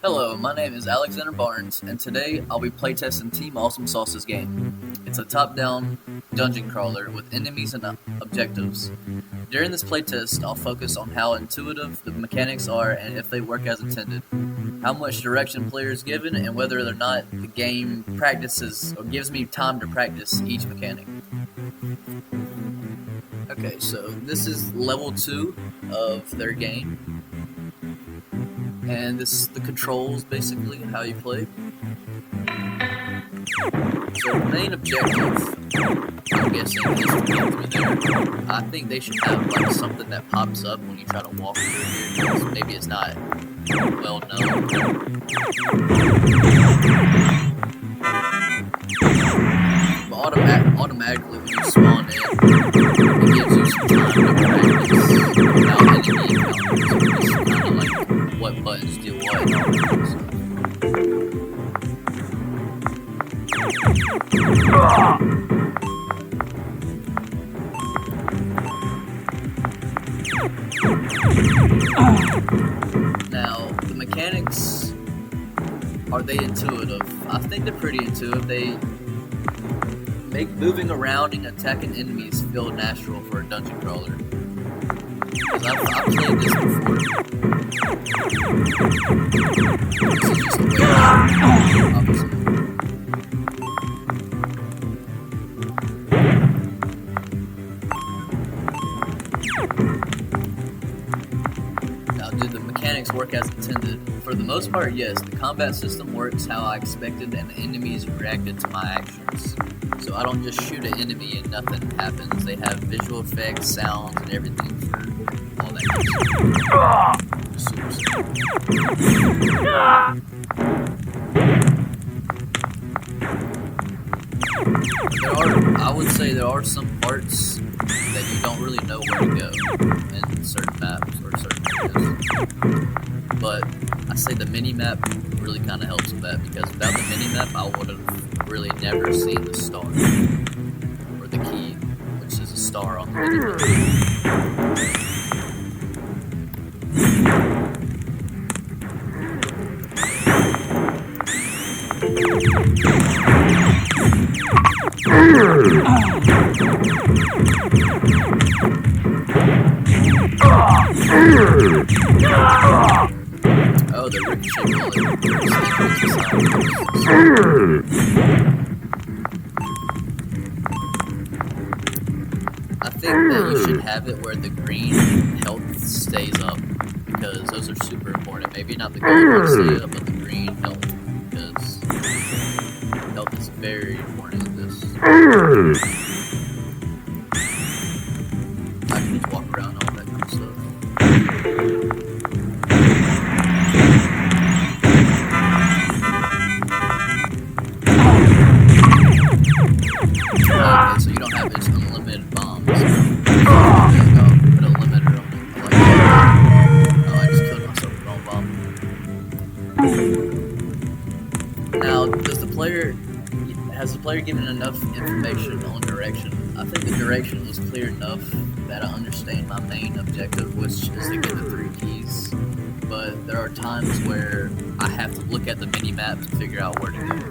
Hello, my name is Alexander Barnes, and today I'll be playtesting Team Awesome Sauce's game. It's a top-down dungeon crawler with enemies and objectives. During this playtest, I'll focus on how intuitive the mechanics are and if they work as intended, how much direction player is given, and whether or not the game practices or gives me time to practice each mechanic. Okay, so this is level 2 of their game. And this is the controls, basically, how you play. So the main objective, I'm guessing, is to get through there. I think they should have like something that pops up when you try to walk through here, because maybe it's not well known. But automatically when you spawn in, it gives you some time to practice without enemy encounters. It's kind of like what buttons do what. Now, the mechanics, are they intuitive? I think they're pretty intuitive. They make moving around and attacking enemies feel natural for a dungeon crawler. Because I've played this before. This is just the way obviously. Now, did the mechanics work as intended? For the most part, yes. The combat system works how I expected and the enemies reacted to my actions. So I don't just shoot an enemy and nothing happens. They have visual effects, sounds, and everything for all that kind of stuff. I would say there are some parts that you don't really know where to go in certain maps or certain areas. But I say the mini-map really kind of helps with that, because without the mini-map I would have really never seen the star, or the key, which is a star on the mini-map. Oh, the ricochet bullet. I think that you should have it where the green health stays up, because those are super important. Maybe not the gold one stay up, but the green health, because health is very important in this. I can just walk around all that kind of stuff. Okay, so you don't have just unlimited bombs. Put a limiter on it. I like that. Oh, I just killed myself with all bomb. Now, has the player given enough information on direction? I think the direction was clear enough that I understand my main objective, which is to get the 3 keys. But there are times where I have to look at the mini-map to figure out where to go.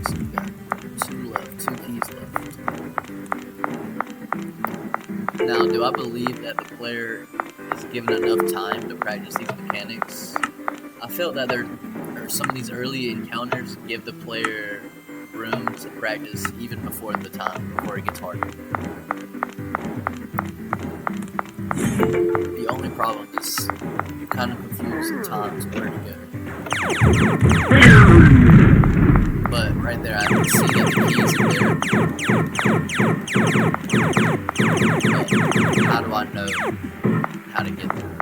So we got 2 keys left. Now, do I believe that the player is given enough time to practice these mechanics? I felt that some of these early encounters give the player room to practice even before it gets harder. The only problem is you're kind of confused at times where to go. But right there, I can see that the keys are there. But how do I know how to get there?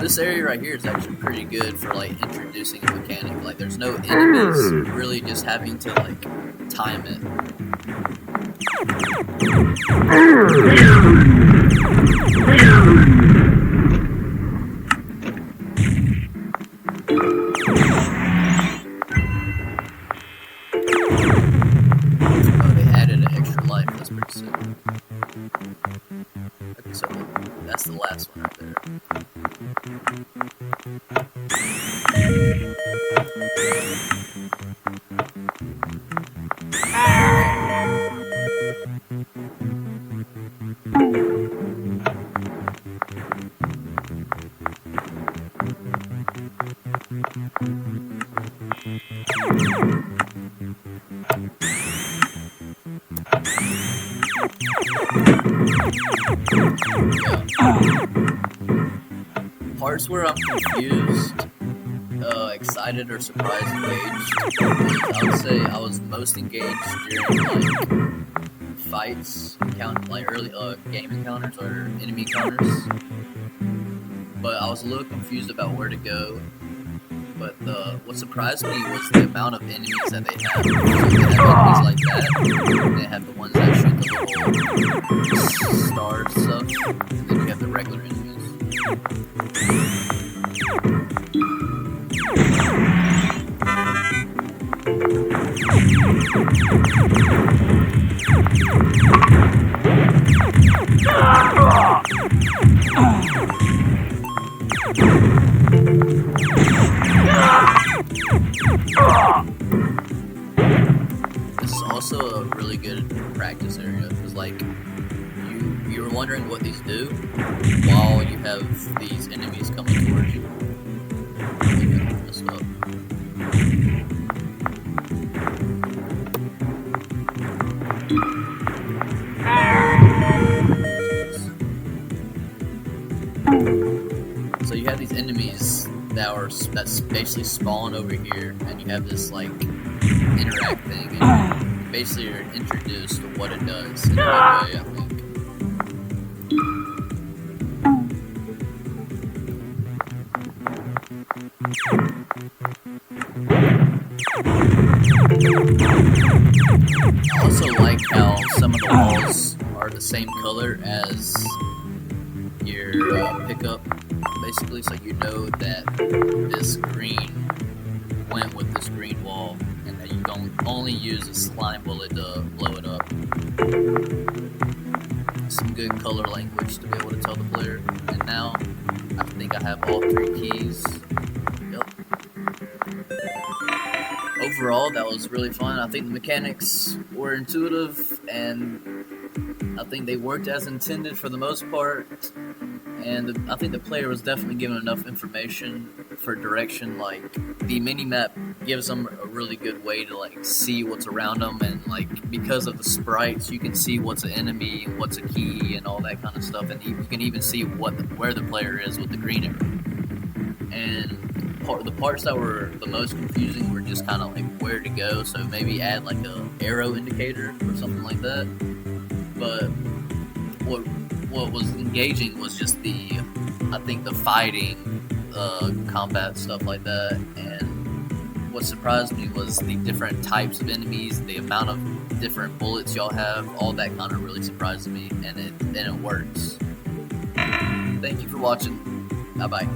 This area right here is actually pretty good for like introducing a mechanic. Like there's no enemies, really just having to like time it. Oh, they added an extra life, that's pretty sick. Okay, so that's the last one right there. Parts where I'm confused, excited, or surprised engaged. I would say I was most engaged during like fights, like early game encounters or enemy encounters. But I was a little confused about where to go. But what surprised me was the amount of enemies that they have. So they have enemies like that, and they have the ones that shoot the little stars stuff, and then you have the regular enemies. This is also a really good practice area because, like, you're wondering what these do while you have these enemies coming towards you. Messed up. So you have these enemies that's basically spawn over here, and you have this like interact thing, and basically you're introduced to what it does in a good way, I think. I also like how some of the walls are the same color as your pickup, basically, so you know that this green went with this green wall, and that you don't only use a slime bullet to blow it up. Some good color language to be able to tell the player. And now, I think I have all 3 keys. Yep. Overall, that was really fun. I think the mechanics were intuitive, and I think they worked as intended for the most part. And I think the player was definitely given enough information for direction. Like, the mini-map gives them a really good way to, like, see what's around them. And, like, because of the sprites, you can see what's an enemy and what's a key and all that kind of stuff. And you can even see where the player is with the green arrow. And the parts that were the most confusing were just kind of, like, where to go. So maybe add, like, a arrow indicator or something like that. But what was engaging was just the fighting, combat, stuff like that. And what surprised me was the different types of enemies, the amount of different bullets y'all have, all that kind of really surprised me, and it works. Thank you for watching. Bye bye.